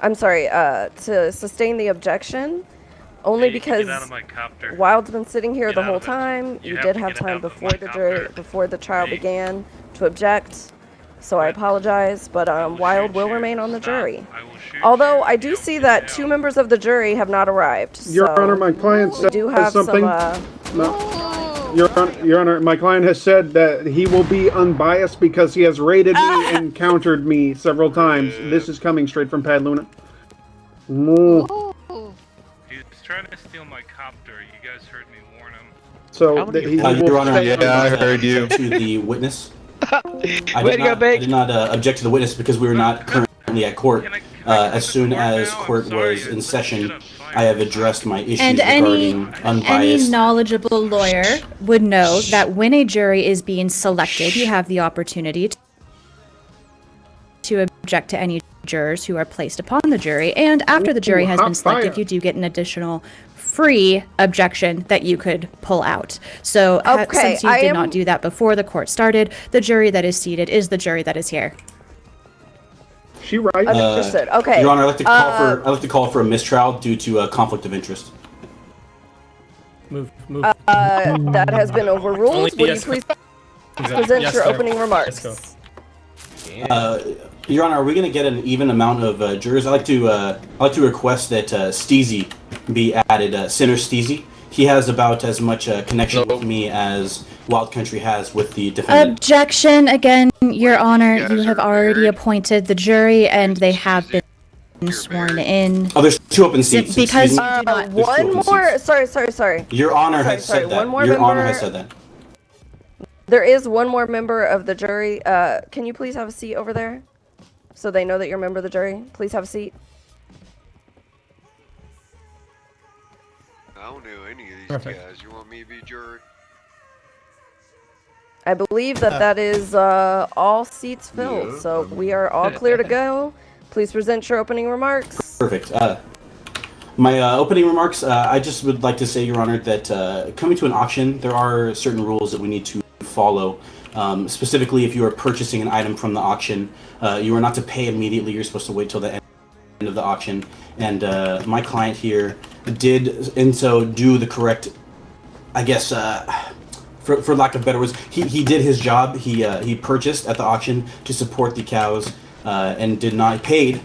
I'm sorry, to sustain the objection, only because Wild's been sitting here the whole time. You did have time before the trial began to object, so I apologize, but Wild will remain on the jury. Although I do see that 2 members of the jury have not arrived. Your Honor, my client said something. Your Honor, my client has said that he will be unbiased because he has raided me and countered me several times. This is coming straight from Pad Luna. He's trying to steal my copter. You guys heard me warn him. So, Your Honor, I heard you. To the witness. I did not object to the witness because we were not currently at court. As soon as court was in session, I have addressed my issues regarding unbiased. Any knowledgeable lawyer would know that when a jury is being selected, you have the opportunity to object to any jurors who are placed upon the jury, and after the jury has been selected, you do get an additional free objection that you could pull out. So since you did not do that before the court started, the jury that is seated is the jury that is here. She right? Understood. Okay. Your Honor, I'd like to call for a mistrial due to a conflict of interest. Move. That has been overruled. Will you please present your opening remarks? Your Honor, are we going to get an even amount of jurors? I'd like to request that Steezy be added. Sinner Steezy. He has about as much connection with me as Wild Country has with the defendant. Objection again, Your Honor. You have already appointed the jury, and they have been sworn in. Oh, there's 2 open seats. Because one more. Sorry. Your Honor has said that. Your Honor has said that. There is one more member of the jury. Can you please have a seat over there, so they know that you're a member of the jury? Please have a seat. I don't know any of these guys. You want me to be a jury? I believe that is all seats filled, so we are all clear to go. Please present your opening remarks. Perfect. My opening remarks, I just would like to say, Your Honor, that coming to an auction, there are certain rules that we need to follow. Specifically, if you are purchasing an item from the auction, you are not to pay immediately. You're supposed to wait till the end of the auction. And my client here did, and so do the correct, I guess, for lack of better words, he did his job. He purchased at the auction to support the cows, and did not paid,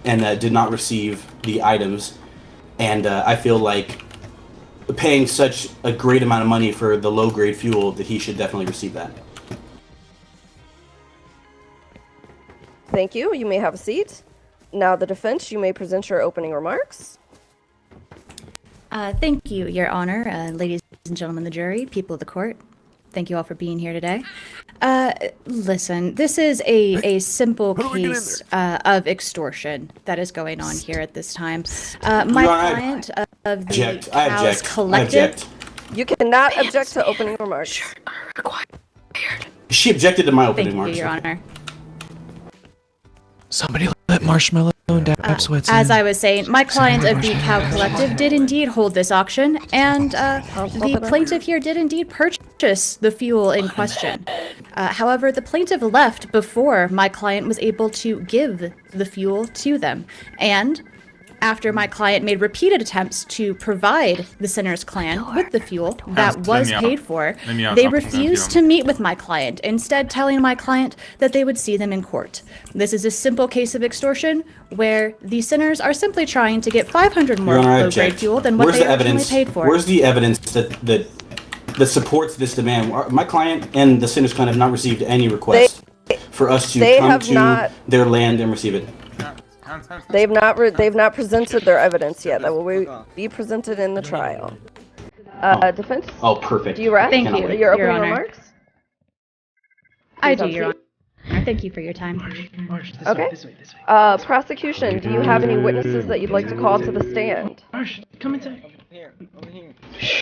and did not receive the items. And I feel like paying such a great amount of money for the low grade fuel that he should definitely receive that. Thank you. You may have a seat. Now the defense, you may present your opening remarks. Thank you, Your Honor, ladies and gentlemen of the jury, people of the court. Thank you all for being here today. Listen, this is a simple case of extortion that is going on here at this time. My client of the Cows Collective... You cannot object to opening remarks. She objected to my opening remarks. Thank you, Your Honor. Somebody let Marshmallow and Dab Sweats in. As I was saying, my client of the Cow Collective did indeed hold this auction, and the plaintiff here did indeed purchase the fuel in question. However, the plaintiff left before my client was able to give the fuel to them, and after my client made repeated attempts to provide the Sinners clan with the fuel that was paid for, they refused to meet with my client, instead telling my client that they would see them in court. This is a simple case of extortion where the Sinners are simply trying to get 500 more low-grade fuel than what they originally paid for. Where's the evidence that supports this demand? My client and the Sinners clan have not received any request for us to come to their land and receive it. They've not presented their evidence yet. That will be presented in the trial. Defense? Oh, perfect. Do you rest? Thank you, Your Your opening Honor. remarks? I do, Your Honor. Thank you for your time. Okay. Prosecution, do you have any witnesses that you'd like to call to the stand? Come inside.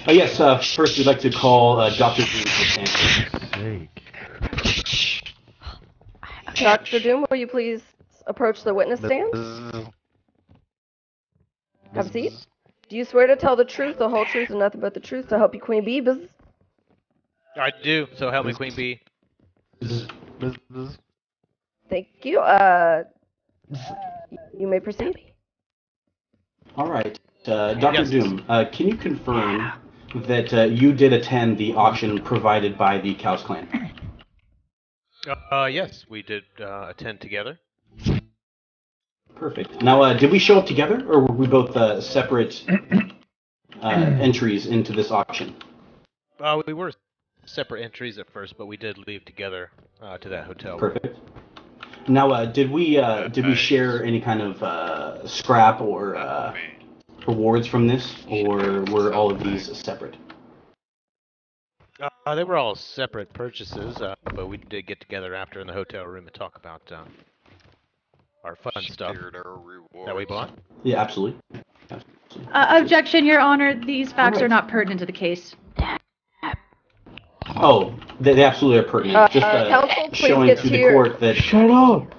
Yes, first we'd like to call Dr. Doom to the stand. Dr. Doom, will you please approach the witness stand? Have a seat. Do you swear to tell the truth, the whole truth, and nothing but the truth to help you, Queen Bee? Bzz? I do, so help me, Queen Bee. Thank you. You may proceed. All right. Dr. Yes. Doom, can you confirm that you did attend the auction provided by the Cows Clan? Yes, we did attend together. Perfect. Now, did we show up together, or were we both separate entries into this auction? We were separate entries at first, but we did leave together to that hotel. Perfect. Now, did we share any kind of scrap or rewards from this, or were all of these separate? They were all separate purchases, but we did get together after in the hotel room and talk about our fun stuff that we bought. Yeah, absolutely. Objection, Your Honor. These facts are not pertinent to the case. Oh, they absolutely are pertinent. Just counsel, please showing get to to the your- court that Shut up!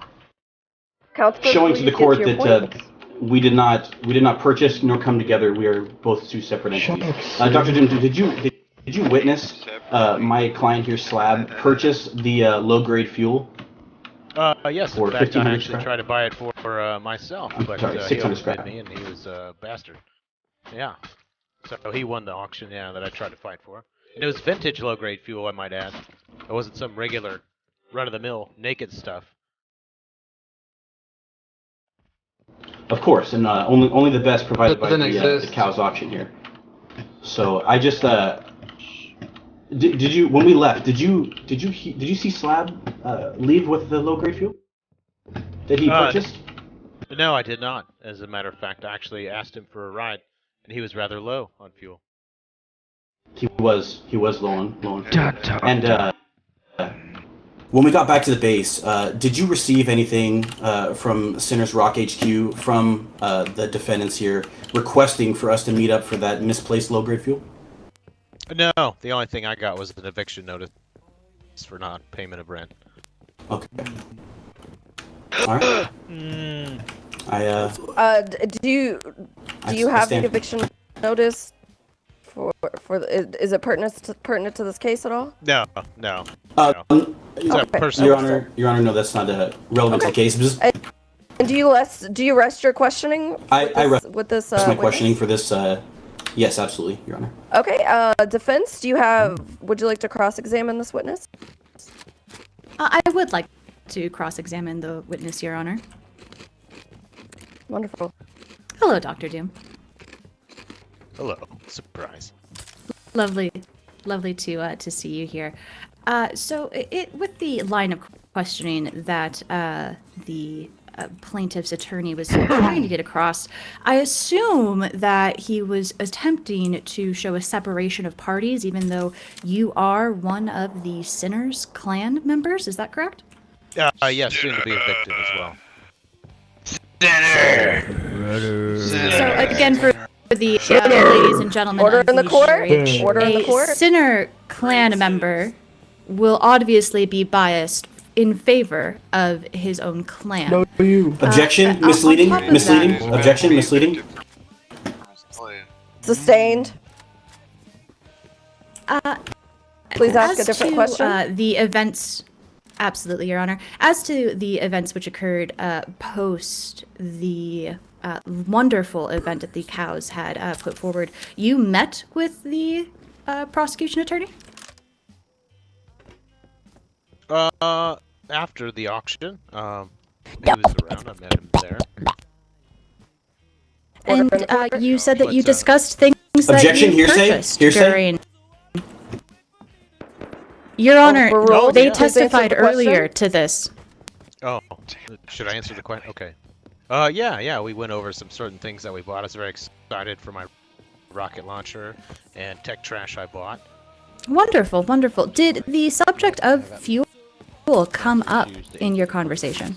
Counselor, showing to please the get court your that points. we did not purchase nor come together. We are both two separate entities. Dr. Doom, did you witness my client here, Slab, purchase the low-grade fuel? Yes, For in fact, I 1,500 actually scrap? tried to buy it for myself, but sorry, he 600 outbid scrap. me, and he was a bastard. Yeah. So he won the auction, yeah, that I tried to fight for. And it was vintage low-grade fuel, I might add. It wasn't some regular, run-of-the-mill, naked stuff. Of course, and only the best provided by the Cows auction here. So I just did you when we left? Did you see Slab leave with the low-grade fuel that he purchased? No, I did not. As a matter of fact, I actually asked him for a ride, and he was rather low on fuel. He was low on fuel. And when we got back to the base, did you receive anything from Sinner's Rock HQ from the defendants here requesting for us to meet up for that misplaced low-grade fuel? No, the only thing I got was an eviction notice for non-payment of rent. Okay. All right. Do you have the eviction notice is it pertinent to this case at all? No. Your Honor, no, that's not relevant to the case. And do you rest your questioning with this my witness? questioning for this. Yes, absolutely, Your Honor. Okay. Defense, would you like to cross-examine this witness? I would like to cross-examine the witness, Your Honor. Wonderful. Hello, Dr. Doom. Hello. Surprise. Lovely to see you here. So with the line of questioning that the plaintiff's attorney was trying to get across, I assume that he was attempting to show a separation of parties, even though you are one of the Sinner's clan members. Is that correct? Yes, soon to be evicted as well. So again, for the ladies and gentlemen, Order in the court. Order in the a court. Sinner clan member will obviously be biased in favor of his own clan. No, you. Objection, misleading. Objection, misleading. Sustained. Please ask a different question. The events, absolutely, Your Honor. As to the events which occurred post the wonderful event that the Cows had put forward, you met with the prosecution attorney? After the auction, he was around. I met him there. And you said that you discussed things Objection, that you hearsay? purchased Hearsay? during... Your Honor, they testified earlier to this. Oh, should I answer the question? Okay. Yeah, we went over some certain things that we bought. I was very excited for my rocket launcher and tech trash I bought. Wonderful. Did the subject of fuel come up in your conversation?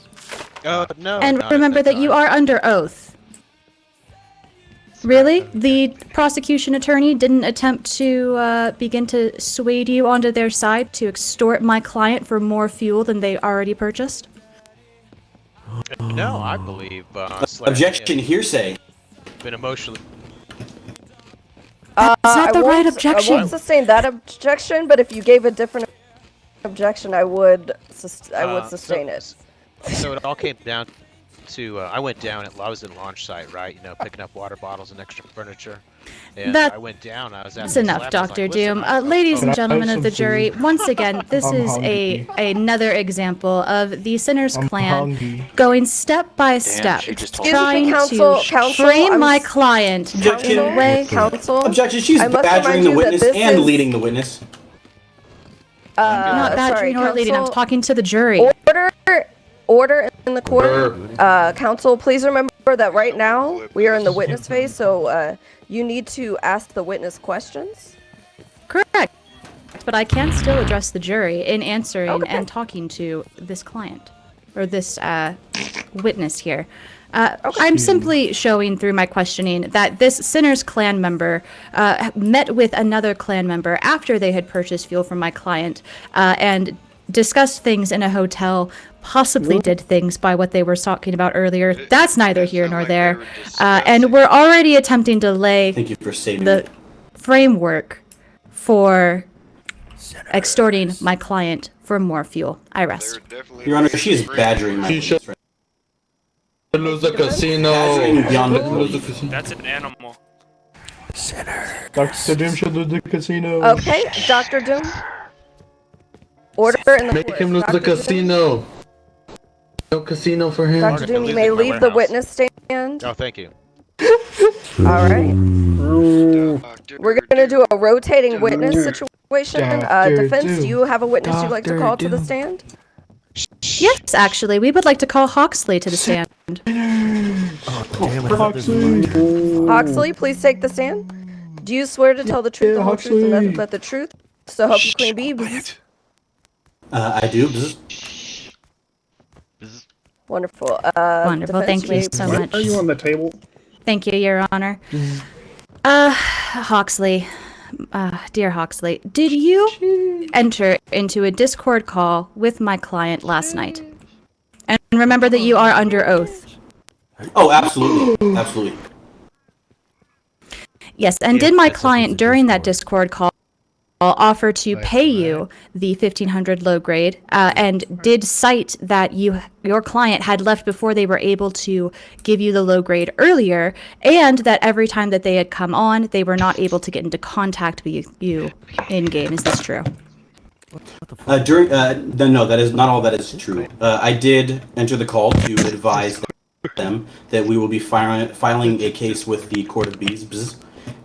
No. And remember that you are under oath. Really? The prosecution attorney didn't attempt to begin to sway you onto their side to extort my client for more fuel than they already purchased? No, I believe. Objection, hearsay. Been emotionally. That's not the right objection. I won't sustain that objection, but if you gave a different objection, I would sustain it. So it all came down to. I went down. I was in launch site, right? You know, picking up water bottles and extra furniture. And That- I went down. I was at That's the enough, Slabs, I was Dr. like, Doom. "Listen, Ladies and Can I gentlemen have of the some jury, food? once again, this I'm is hungry. another example of the Sinner's I'm Clan hungry. going step by step, she just told Excuse me, trying counsel, to counsel, frame I'm my s- client in a way. Counsel. Objection. She's I must badgering remind the you that witness this and is- leading the witness. Not badgering or leading. I'm counsel. talking to the jury. Order in the court. Counsel, please remember that right now we are in the witness phase, so you need to ask the witness questions. Correct. But I can still address the jury in answering and talking to this client or this witness here. I'm simply showing through my questioning that this Sinner's Clan member met with another clan member after they had purchased fuel from my client and discussed things in a hotel, possibly did things by what they were talking about earlier. That's neither here nor there. And we're already attempting to lay Thank you for saving the me. framework for extorting my client for more fuel. I rest. Your Honor, she is badgering my She witness. Right? Lose the casino. Badgering beyond Lose the belief. casino. That's an animal. Dr. Doom should lose the casino. Okay, Dr. Doom. Order in the Make court. him lose the Dr. Doom. casino. No casino for him. Dr. Doom, you may leave the witness stand. Oh, thank you. All right. We're gonna do a rotating witness situation. Dr. Defense, do you have a witness you'd like to Dr. call to the Doom. stand? Yes, actually, we would like to call Hoxley to the stand. Hoxley, please take the stand. Do you swear to tell the truth, the whole truth, and Hoxley. nothing but the truth? So help you clean Bzz. I do. Bzz. Wonderful. Wonderful, Defense, thank you so much. Are you on the table? Thank you, Your Honor. Hoxley, dear Hoxley, did you enter into a Discord call with my client last night? And remember that you are under oath. Oh, absolutely. Absolutely. Yes, and Yeah, did my that's client something during to that Discord call offer to pay you the 1500 low grade and did cite that your client had left before they were able to give you the low grade earlier, and that every time that they had come on, they were not able to get into contact with you in game. Is this true? No, that is not all that is true. I did enter the call to advise them that we will be filing a case with the Court of Bzz Bzz,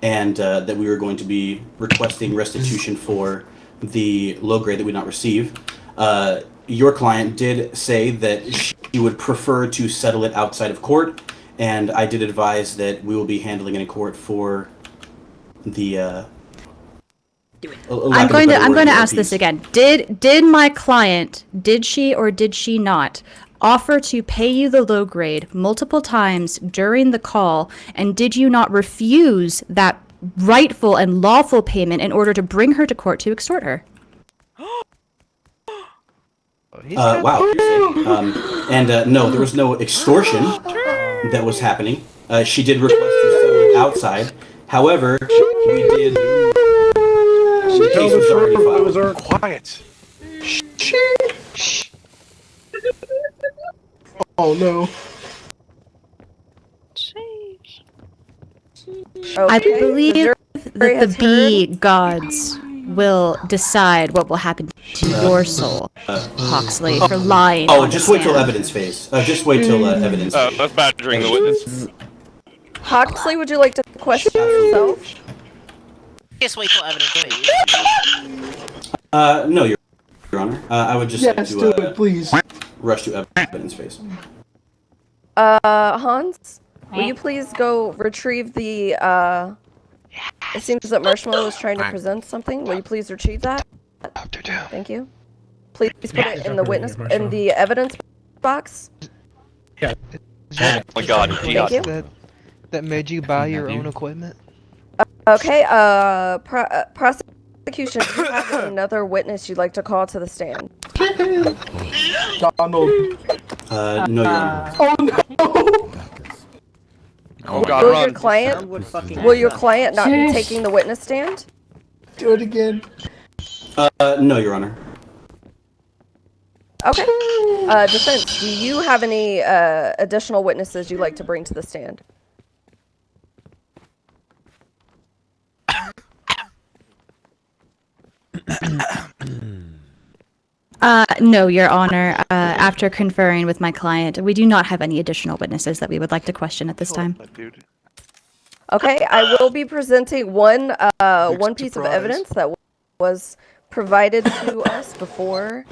and that we were going to be requesting restitution for the low grade that we did not receive. Your client did say that she would prefer to settle it outside of court, and I did advise that we will be handling it in court for the. I'm going to ask this again. Did my client, did she or did she not offer to pay you the low grade multiple times during the call, and did you not refuse that rightful and lawful payment in order to bring her to court to extort her? Wow. And no, there was no extortion that was happening. She did request to settle it outside. However, we did. The case was already filed. Quiet. Oh no. I Okay, believe the that jury the has bee gods will decide what will happen to your soul, Hoxley, for lying. Oh, on the just wait till stand. evidence phase. Just wait till evidence phase. That's badgering the witness. Hoxley, would you like to question yourself? Just wait till evidence phase. No, Your Honor. I would just like Yes, do to it, please. rush to evidence phase. Hans, will you please go retrieve the, it seems that Marshmallow was trying to present something. Will you please retrieve that? Thank you. Please put it in the witness, in the evidence box. Yeah. Oh my god, Thank you. That made you buy your own equipment? Okay, prosecution, do you have another witness you'd like to call to the stand? Donald. No, Your Honor. Oh no. Oh god, Will run. will your client not be taking the witness stand? Do it again. No, Your Honor. Okay. Defense, do you have any additional witnesses you'd like to bring to the stand? No, Your Honor. After conferring with my client, we do not have any additional witnesses that we would like to question at this time. Okay, I will be presenting one piece of evidence that was provided to us before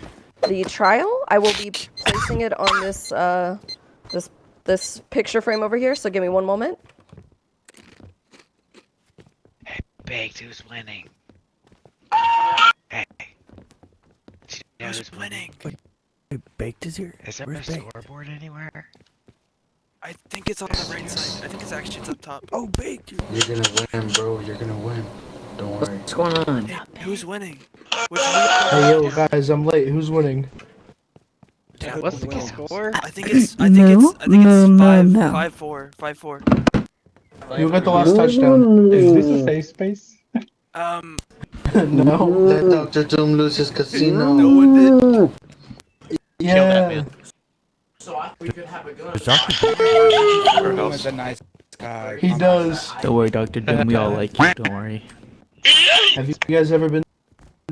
the trial. I will be placing it on this this picture frame over here. So give me one moment. Hey, Baked, who's winning? Hey. Who's winning? Wait, Baked is here? Is there a scoreboard anywhere? I think it's on the right side. I think it's up top. Oh, Baked! You're gonna win, bro. You're gonna win. Don't worry. What's going on? Hey, who's winning? Hey, yo, guys, I'm late. Who's winning? What's the score? I think it's 5-4. 5-4. You got the last touchdown. Is this a safe space? No. Let Dr. Doom lose his casino. No one did. Yeah. So we could have a gun. Doom is a nice guy. He does. Don't worry, Dr. Doom. We all like you. Don't worry. Have you guys ever been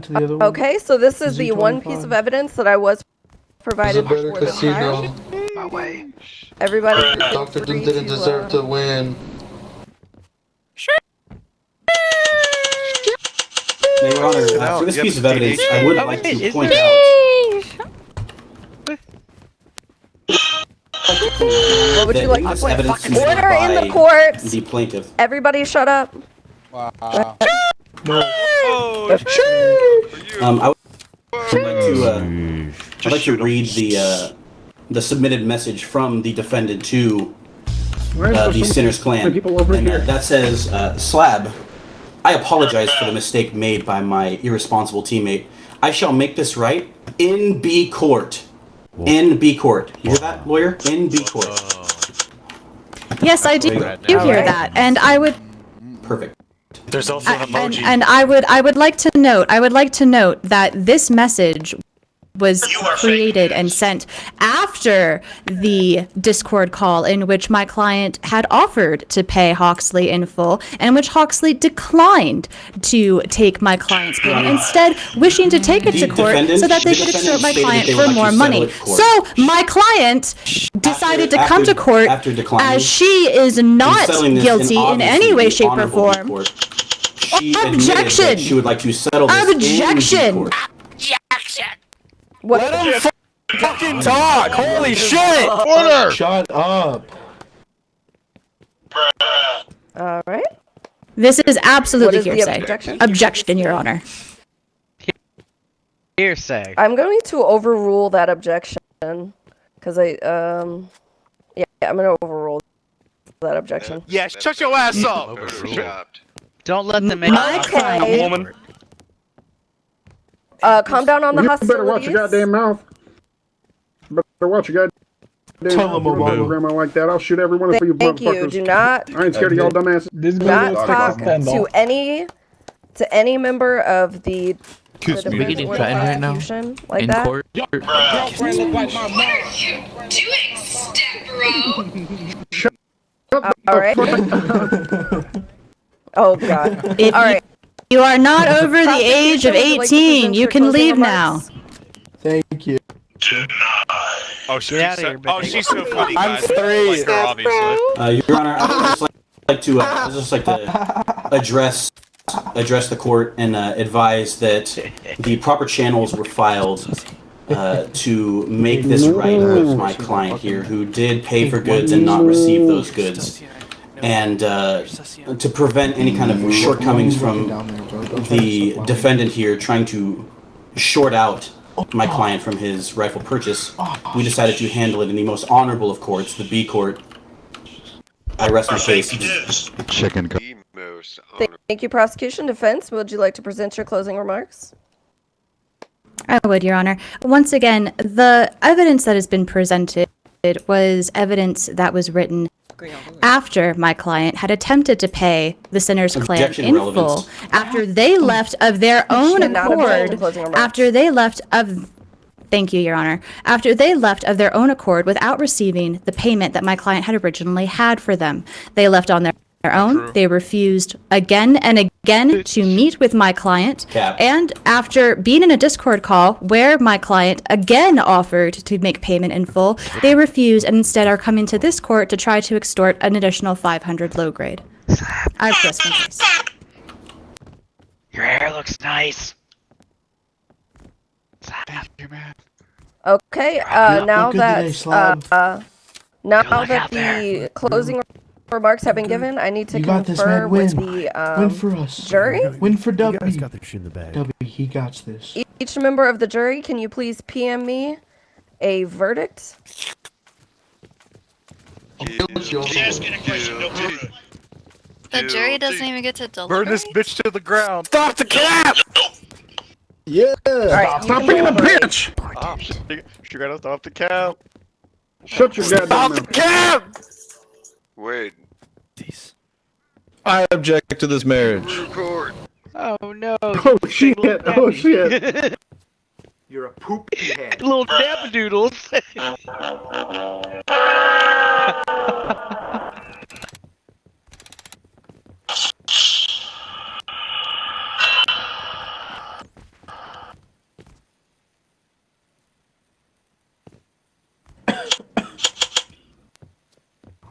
to the other one? Okay, so this is the one piece of evidence that I was provided There's a before better the trial. casino. My way. Everybody, Dr. Doom didn't deserve to win. Your Honor, for this piece of evidence, I would like to point out. What would you like to this point evidence out? submitted Order in the by court. The plaintiff. Everybody shut up. Wow. Oh, I would like to read the submitted message from the defendant to the Sinner's Clan. And that says, Slab, I apologize for the mistake made by my irresponsible teammate. I shall make this right in B court. In B court. You hear that, lawyer? In B court. Yes, I do hear that, and I would. Perfect. There's also an emoji. And I would like to note that this message was created and sent after the Discord call in which my client had offered to pay Hoxley in full, and which Hoxley declined to take my client's payment, instead wishing to take it to court so that they could extort my client for more money. So my client decided to come to court as she is not guilty in any way, shape, or form. Objection! She would like to settle this Objection! Let him fucking talk! Holy shit! Order! Shut up. Alright. This is absolutely What is the hearsay. objection? Objection, Your Honor. Hearsay. I'm going to overrule that objection because I'm gonna overrule that objection. yeah, shut your ass up. Don't let them make Okay. Woman. Calm down on the You hostilities. better watch your goddamn mouth. Better watch your goddamn Tell him mouth. about You grandma like that. I'll shoot every one of you Thank you. motherfuckers. Do not I ain't scared of y'all dumbasses. This do not business talk stand to off. any member of the Excuse me. We defense getting or the threatened right now? prosecution like In that. court? Girlfriend look like my mom. All right. Oh God. If All right. you are not over the age of 18, you can leave now. Thank you. Oh, she's so funny, I'm guys. three. Like her, obviously. Your Honor, I would just like to address the court and advise that the proper channels were filed to make this right with my client here, who did pay for goods and not receive those goods, and to prevent any kind of shortcomings from the defendant here trying to short out my client from his rightful purchase, we decided to handle it in the most honorable of courts, the B court. I rest my case. Chicken. Thank you, prosecution. Defense, would you like to present your closing remarks? I would, Your Honor. Once again, the evidence that has been presented was evidence that was written after my client had attempted to pay the Sinner's Clan Objection in relevance. full, after they left of their own Not object to accord, closing remarks. after they left of Thank you, Your Honor. After they left of their own accord without receiving the payment that my client had originally had for them. They left on their own. They refused again and again to meet with my client. And after being in a Discord call where my client again offered to make payment in full, they refused and instead are coming to this court to try to extort an additional 500 low grade. I've just been case. Your hair looks nice. Okay, now that the closing remarks have been given, I need to confer with the Win for us. jury. Win for W. You guys got the shit in the bag. W, he got this. Each member of the jury, can you please PM me a verdict? The jury doesn't even get to deliberate. Burn this bitch to the ground. Stop the cap! Yeah! Right, Stop being a bitch! Oh, she gotta stop the cap. Shut your goddamn mouth. Stop the cap! Wait. I object to this marriage. Oh no. Oh shit! Oh shit! You're a poop head. Little dapadoodles.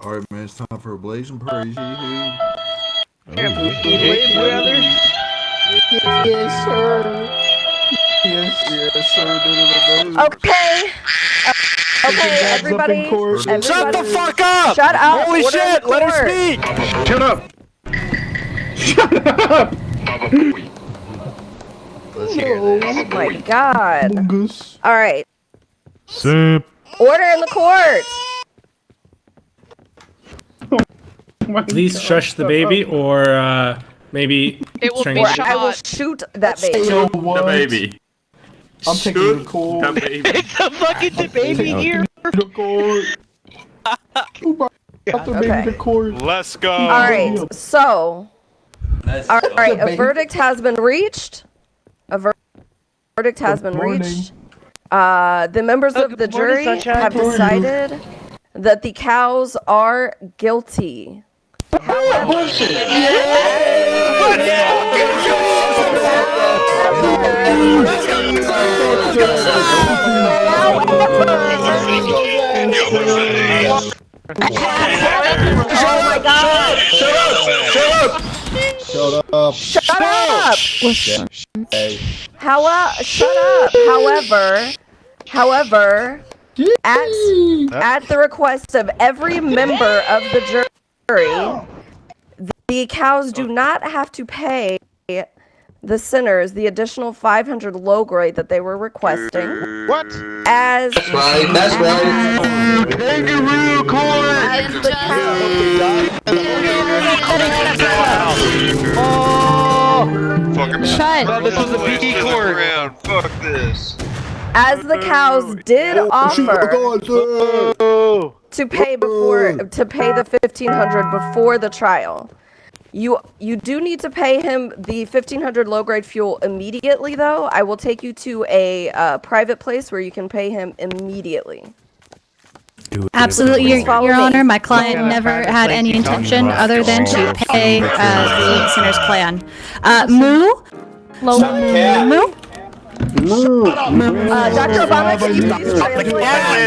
Alright, man, it's time for a blazing praise. Yes, sir. Okay. Okay, everybody. Shut the fuck up! Shut up! Holy Order shit! in Let her court. speak! Shut up! Shut up! Let's hear this. Oh my god. Mungus. Alright. Simp. Order in the court! Please shush the baby, or maybe It will be Or shot. I will shoot that baby. You know what? baby. I'm taking the court. It's a fucking baby here. The court. Got the baby to court. Let's go. Alright, so. Alright, a verdict has been reached. Verdict has been reached. The members of the jury have decided that the cows are guilty. Oh my god! Shut up! Shut up! Shut up! However, at the request of every member of the jury, the cows do not have to pay the sinners the additional 500 low grade that they were requesting. What? As That's right. Kangaroo court! as the Fucking Shut. This was a PE court. Fuck this. as the cows did offer to pay the 1,500 before the trial. You do need to pay him the 1,500 low grade fuel immediately, though. I will take you to a private place where you can pay him immediately. Absolutely, Your Honor. My client never had any intention other than to pay the sinner's plan. Moo? Moo? Dr. Obama, can you please translate? I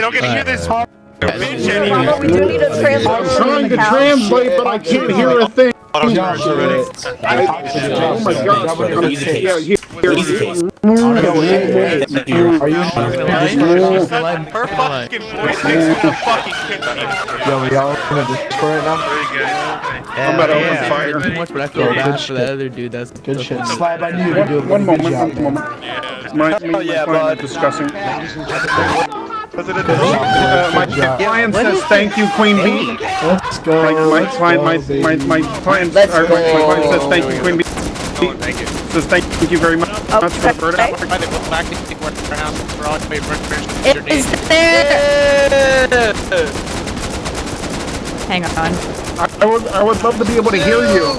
don't get to hear this bitch Obama, we do need a translation. I'm trying to translate, but I can't hear a thing. Oh my god. Yeah, here. Are you Her fucking voice makes me fucking kick. Yo, y'all in the Discord right now? I'm about to open fire. too much, but I feel bad for that other dude. That's Good shit. Slab, I knew you would do a One good moment, job, one man. moment. My client is discussing. My client says thank you, Queen Bee. Let's go. My client says thank you, Queen Bee. Thank you. Says thank you very much for the verdict. Is there... Hang on. I would love to be able to hear you.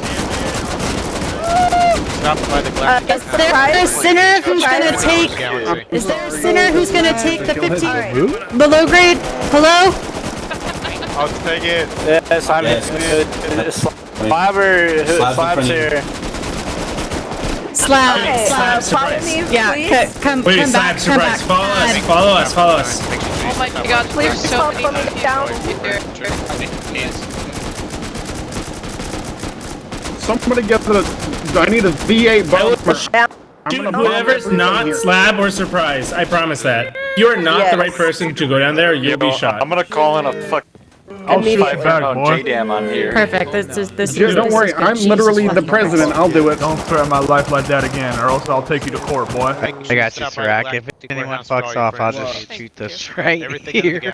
Stop by the glass. Is there a sinner who's gonna take? Is there a sinner who's gonna take the 15 below grade? Hello? I'll take it. Yes, I'm Slabs here. Slabs. Slab, follow me, please. Come Wait, come Slab, back. surprise. Follow us. Follow us. Oh my god, Please there's so follow many me down. Somebody get the. I need a V8 bomber. Whoever's not Slab or Surprise, I promise that. You are not the right person to go down there, or you'll be shot. I'm gonna call in a fuck. I'll shoot back, boy. JDAM on here. Perfect. This Don't worry, I'm literally the president. I'll do it. Don't threaten my life like that again, or else I'll take you to court, boy. I got you, Sirac. If anyone fucks off, I'll just shoot this right here.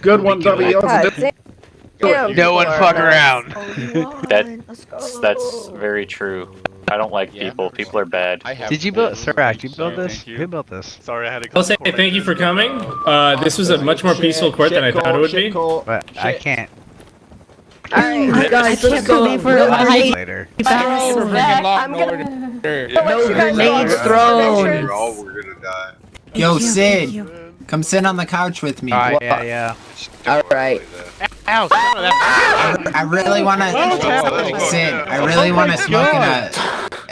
Good one, W. No one fuck around. That's very true. I don't like people. People are bad. Did you build, Sirac? You build this? Who built this? Sorry, I had to go. I'll say thank you for coming. This was a much more peaceful court than I thought it would be. But I can't. Alright, guys, let's go. Later. I'm gonna. No grenades thrown. We're all gonna die. Yo, Sid, come sit on the couch with me. Yeah. Alright. Ow, son of that. I really wanna, Sid, I really wanna smoke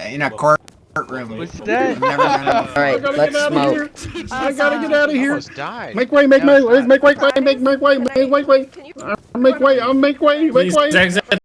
in a courtroom. What's that? I've never done it before. Alright, let's smoke. I gotta get out of here. Almost died. Make way, make way, make way, make way, make way, make way. Make way, make way. Please exit